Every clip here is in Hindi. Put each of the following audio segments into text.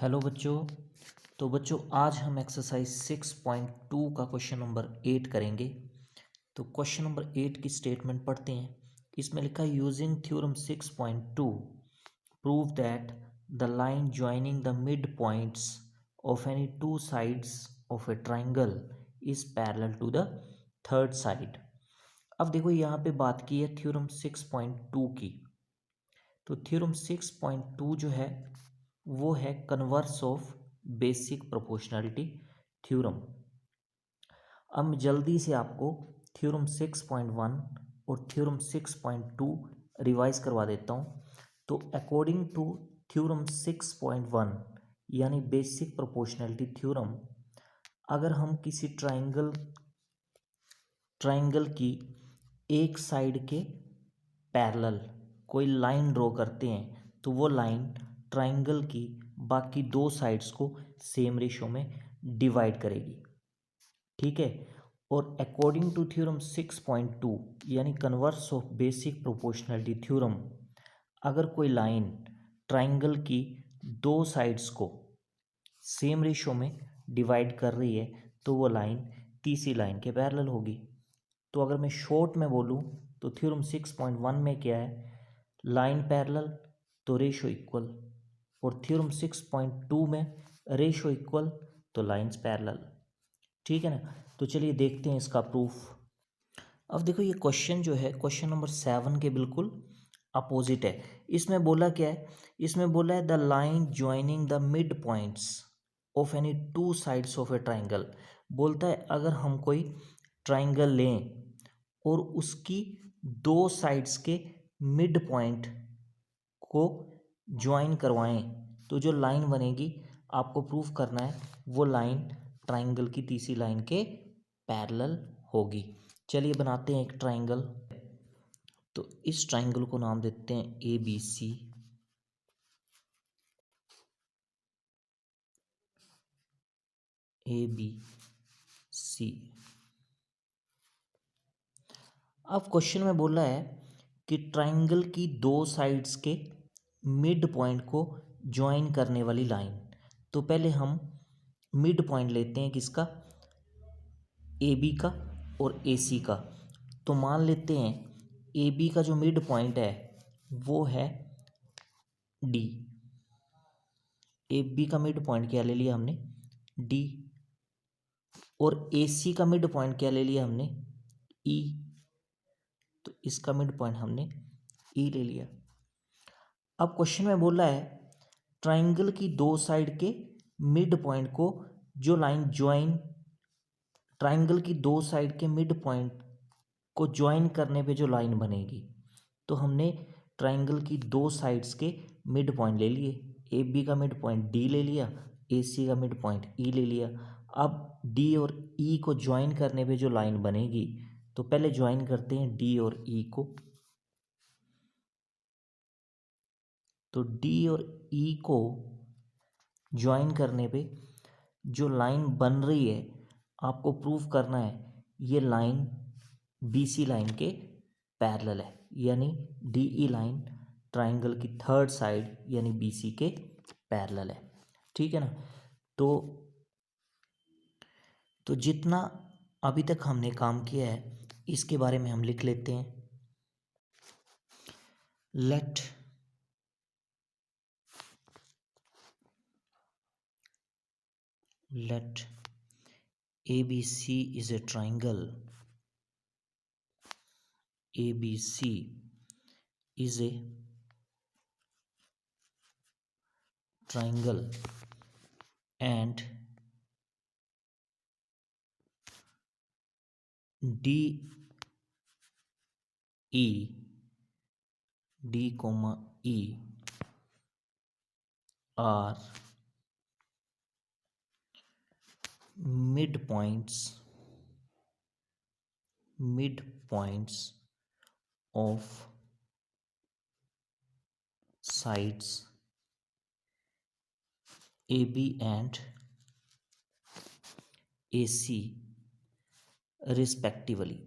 हेलो बच्चों। तो बच्चों आज हम एक्सरसाइज 6.2 का क्वेश्चन नंबर 8 करेंगे। तो क्वेश्चन नंबर 8 की स्टेटमेंट पढ़ते हैं। इसमें लिखा है using theorem 6.2 prove that the line joining the mid points of any two sides of a triangle is parallel to the third side. अब देखो यहाँ पे बात की है थ्योरम 6.2 की। तो थ्योरम 6.2 जो है वो है converse of basic proportionality theorem. अब मैं जल्दी से आपको थ्योरम 6.1 और थ्योरम 6.2 रिवाइज करवा देता हूँ। तो अकॉर्डिंग टू थ्योरम 6.1 यानी बेसिक प्रोपोर्शनैलिटी थ्योरम, अगर हम किसी ट्राइंगल की एक साइड के पैरेलल कोई लाइन ड्रॉ करते हैं तो वो लाइन ट्राइंगल की बाकी दो साइड्स को सेम रेशो में डिवाइड करेगी। ठीक है। और अकॉर्डिंग टू थ्योरम 6.2 यानी converse of basic proportionality theorem, अगर कोई लाइन ट्राइंगल की दो साइड्स को सेम रेशो में डिवाइड कर रही है तो वो लाइन तीसरी लाइन के पैरेलल होगी। तो अगर मैं शॉर्ट में बोलूँ तो थ्योरम 6.1 में क्या है, लाइन पैरेलल तो रेशो इक्वल, और थ्योरम 6.2 में रेशो इक्वल तो लाइंस पैरेलल। ठीक है ना। तो चलिए देखते हैं इसका प्रूफ। अब देखो ये क्वेश्चन जो है क्वेश्चन नंबर 7 के बिल्कुल अपोजिट है। इसमें बोला क्या है, इसमें बोला है the line joining the mid points of any two sides of a triangle. बोलता है अगर हम कोई ट्राइंगल लें और उसकी दो साइड्स के मिड पॉइंट को ज्वाइन करवाएं तो जो लाइन बनेगी आपको प्रूफ करना है वो लाइन ट्राइंगल की तीसरी लाइन के पैरेलल होगी। चलिए बनाते हैं एक ट्राइंगल। तो इस ट्राइंगल को नाम देते हैं A B C. A B C. अब क्वेश्चन में बोला है कि ट्राइंगल की दो साइड्स के मिड पॉइंट को ज्वाइन करने वाली लाइन। तो पहले हम मिड पॉइंट लेते हैं किसका, ए बी का और ए सी का। तो मान लेते हैं ए बी का जो मिड पॉइंट है वो है डी। ए बी का मिड पॉइंट क्या ले लिया हमने, डी। और ए सी का मिड पॉइंट क्या ले लिया हमने, ई। तो इसका मिड पॉइंट हमने ई ले लिया। अब क्वेश्चन में बोला है ट्राइंगल की दो साइड के मिड पॉइंट को जो लाइन ज्वाइन, ट्राइंगल की दो साइड के मिड पॉइंट को ज्वाइन करने पे जो लाइन बनेगी। तो हमने ट्राइंगल की दो साइड्स के मिड पॉइंट ले लिए, ए बी का मिड पॉइंट डी ले लिया, ए सी का मिड पॉइंट ई ले लिया। अब डी और ई को ज्वाइन करने पे जो लाइन बनेगी, तो पहले ज्वाइन करते हैं डी और ई को। तो डी और ई को ज्वाइन करने पे जो लाइन बन रही है आपको प्रूव करना है ये लाइन बी सी लाइन के पैरेलल है, यानी डी ई लाइन ट्राइंगल की थर्ड साइड यानी बी सी के पैरेलल है। ठीक है ना। तो जितना अभी तक हमने काम किया है इसके बारे में हम लिख लेते हैं। Let ABC is a triangle. ABC is a triangle and D comma E are midpoints of sides AB and AC respectively।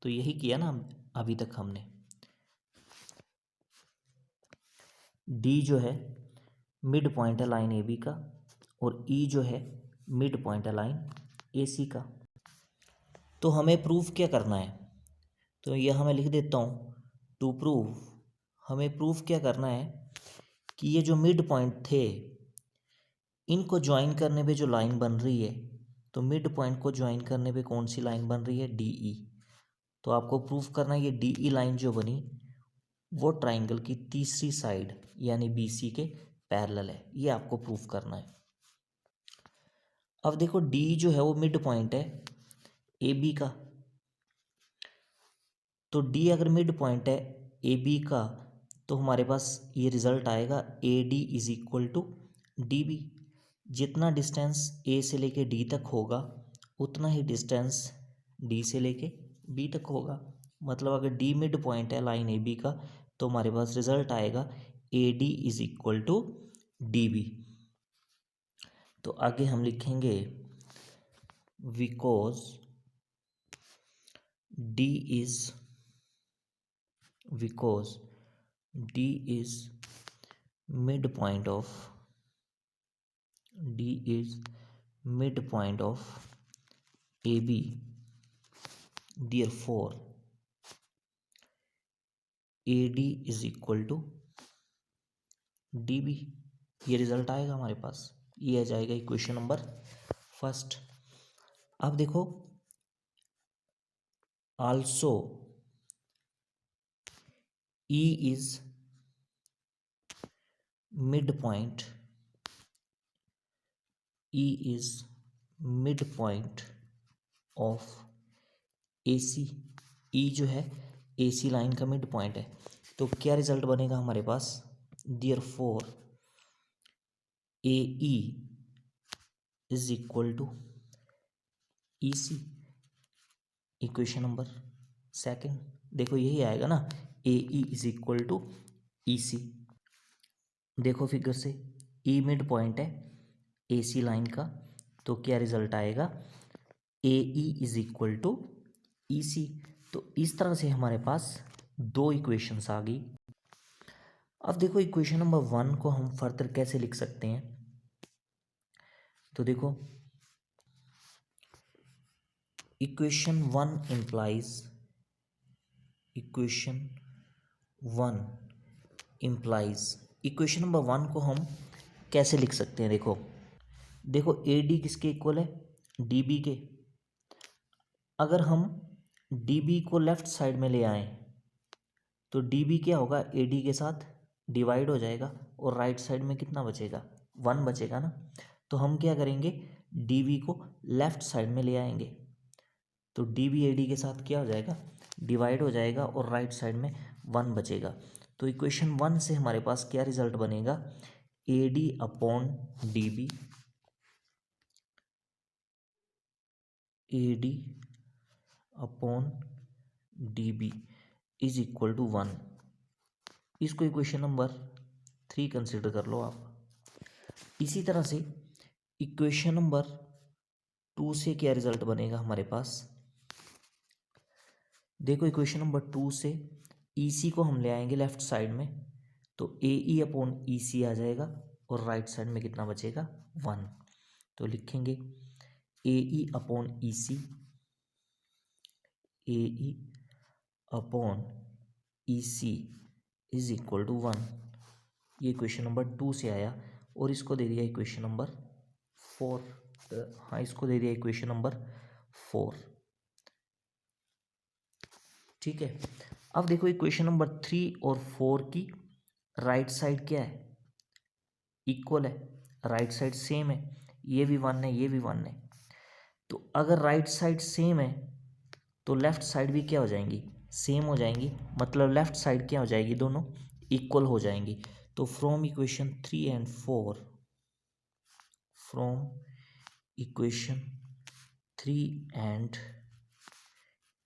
तो यही किया ना अभी तक हमने। डी जो है मिड पॉइंट है लाइन ए बी का, और ई जो है मिड पॉइंट है लाइन ए सी का। तो हमें प्रूफ क्या करना है, तो यह मैं लिख देता हूँ, टू प्रूव, हमें प्रूफ क्या करना है कि ये जो मिड पॉइंट थे इनको ज्वाइन करने पे जो लाइन बन रही है, तो मिड पॉइंट को ज्वाइन करने पे कौन सी लाइन बन रही है, डी ई। तो आपको प्रूफ करना है ये डी ई लाइन जो बनी वो ट्राइंगल की तीसरी साइड यानी बी सी के पैरेलल है, ये आपको प्रूफ करना है। अब देखो डी जो है वो मिड पॉइंट है ए बी का, तो डी अगर मिड पॉइंट है ए बी का तो हमारे पास ये रिजल्ट आएगा A D is equal to D B. जितना डिस्टेंस ए से लेके डी तक होगा उतना ही डिस्टेंस डी से लेके बी तक होगा। मतलब अगर डी मिड पॉइंट है लाइन ए बी का तो हमारे पास रिजल्ट आएगा A D is equal to D B. तो आगे हम लिखेंगे because D is because D is midpoint of AB, therefore AD is equal to DB। ये रिजल्ट आएगा हमारे पास, ये आ जाएगा इक्वेशन नंबर फर्स्ट। अब देखो also E is midpoint of AC। E जो है AC लाइन का मिड पॉइंट है, तो क्या रिजल्ट बनेगा हमारे पास, therefore AE is equal to EC। Equation number second, देखो यही आएगा ना, AE is equal to EC। देखो फिगर से E मिड पॉइंट है AC लाइन का, तो क्या रिजल्ट आएगा, AE is equal to EC। तो इस तरह से हमारे पास दो इक्वेशंस आ गई। अब देखो इक्वेशन नंबर 1 को हम फर्दर कैसे लिख सकते हैं, तो देखो इक्वेशन 1 इम्प्लाइज इक्वेशन नंबर 1 को हम कैसे लिख सकते हैं, देखो ए डी किसके इक्वल है, डी बी के। अगर हम डी बी को लेफ्ट साइड में ले आए तो डी बी क्या होगा, ए डी के साथ डिवाइड हो जाएगा और राइट साइड में कितना बचेगा, 1 बचेगा ना। तो हम क्या करेंगे, डी बी को लेफ्ट साइड में ले आएंगे, तो डी बी ए डी के साथ क्या हो जाएगा, डिवाइड हो जाएगा और राइट साइड में 1 बचेगा। तो इक्वेशन 1 से हमारे पास क्या रिजल्ट बनेगा, A D upon D B, A D upon D B is equal to 1। इसको इक्वेशन नंबर 3 कंसिडर कर लो आप। इसी तरह से इक्वेशन नंबर 2 से क्या रिजल्ट बनेगा हमारे पास, देखो इक्वेशन नंबर 2 से ई सी को हम ले आएंगे लेफ्ट साइड में, तो ए ई अपॉन ई सी आ जाएगा और राइट साइड में कितना बचेगा, 1। तो लिखेंगे A E upon E C, A E upon E C is equal to 1। ये इक्वेशन नंबर 2 से आया, और इसको दे दिया इक्वेशन नंबर 4। हाँ, इसको दे दिया इक्वेशन नंबर 4। ठीक है। अब देखो इक्वेशन नंबर 3 और 4 की राइट साइड क्या है, इक्वल है, राइट साइड सेम है, ये भी 1 है, ये भी 1 है। तो अगर राइट साइड सेम है तो लेफ्ट साइड भी क्या हो जाएंगी, सेम हो जाएंगी। मतलब लेफ्ट साइड क्या हो जाएगी, दोनों इक्वल हो जाएंगी। तो from equation 3 and 4, from equation 3 and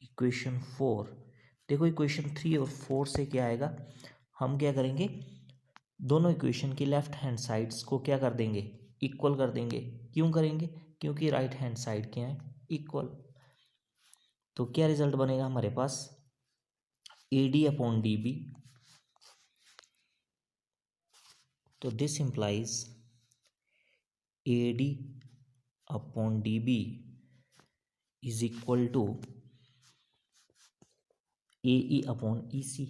equation 4, देखो इक्वेशन 3 और 4 से क्या आएगा, हम क्या करेंगे, दोनों इक्वेशन की लेफ्ट हैंड साइड्स को क्या कर देंगे, इक्वल कर देंगे। क्यों करेंगे, क्योंकि राइट हैंड साइड क्या है, इक्वल। तो क्या रिजल्ट बनेगा हमारे पास, A D upon D B तो this implies AD upon DB is equal to AE upon EC,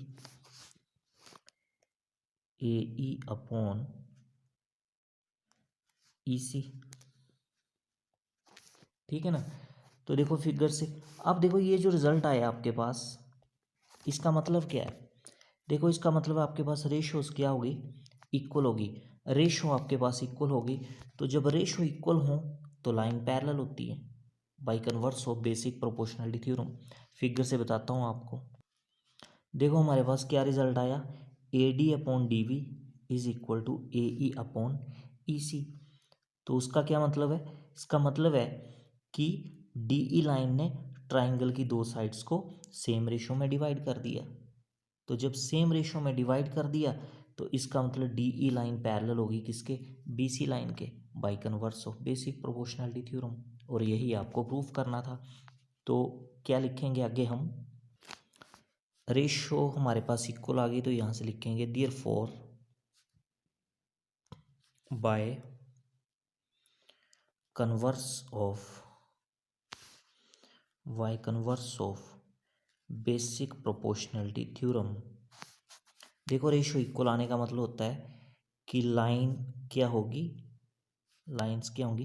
AE upon EC। ठीक है ना। तो देखो फिगर से, अब देखो ये जो रिजल्ट आया आपके पास, इसका मतलब क्या है। देखो इसका मतलब आपके पास रेशोज क्या होगी, इक्वल होगी। रेशो आपके पास इक्वल होगी, तो जब रेशो इक्वल हो तो लाइन पैरेलल होती है by converse of basic proportionality theorem. Figure से बताता हूँ आपको। देखो हमारे पास क्या रिजल्ट आया, AD upon DB is equal to AE upon EC। तो उसका क्या मतलब है, इसका मतलब है कि DE लाइन ने ट्राइंगल की दो साइड्स को सेम रेशो में डिवाइड कर दिया। तो जब सेम रेशो में डिवाइड कर दिया तो इसका मतलब DE लाइन पैरेलल होगी किसके, BC लाइन के, by converse of basic proportionality theorem. और यही आपको प्रूफ करना था। तो क्या लिखेंगे आगे हम, रेशो हमारे पास इक्वल आ गई तो यहाँ से लिखेंगे therefore by converse of basic proportionality theorem. देखो रेशो इक्वल आने का मतलब होता है कि लाइन क्या होगी, लाइंस क्या होंगी,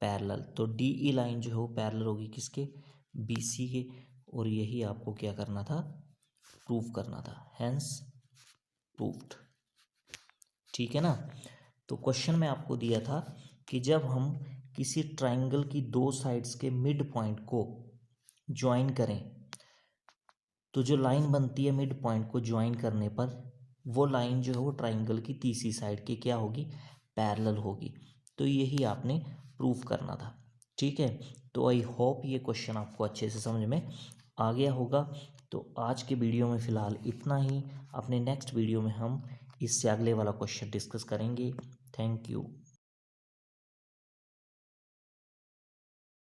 पैरेलल। तो DE लाइन जो है वो पैरेलल होगी किसके, BC के। और यही आपको क्या करना था, प्रूफ करना था, हेंस प्रूफ्ड। ठीक है ना। तो क्वेश्चन में आपको दिया था कि जब हम किसी ट्राइंगल की दो साइड्स के मिड पॉइंट को ज्वाइन करें तो जो लाइन बनती है मिड पॉइंट को ज्वाइन करने पर, वो लाइन जो है वो ट्राइंगल की तीसरी साइड की क्या होगी, पैरेलल होगी। तो यही आपने प्रूफ करना था। ठीक है। तो आई होप ये क्वेश्चन आपको अच्छे से समझ में आ गया होगा। तो आज के वीडियो में फ़िलहाल इतना ही। अपने नेक्स्ट वीडियो में हम इससे अगले वाला क्वेश्चन डिस्कस करेंगे। Thank you.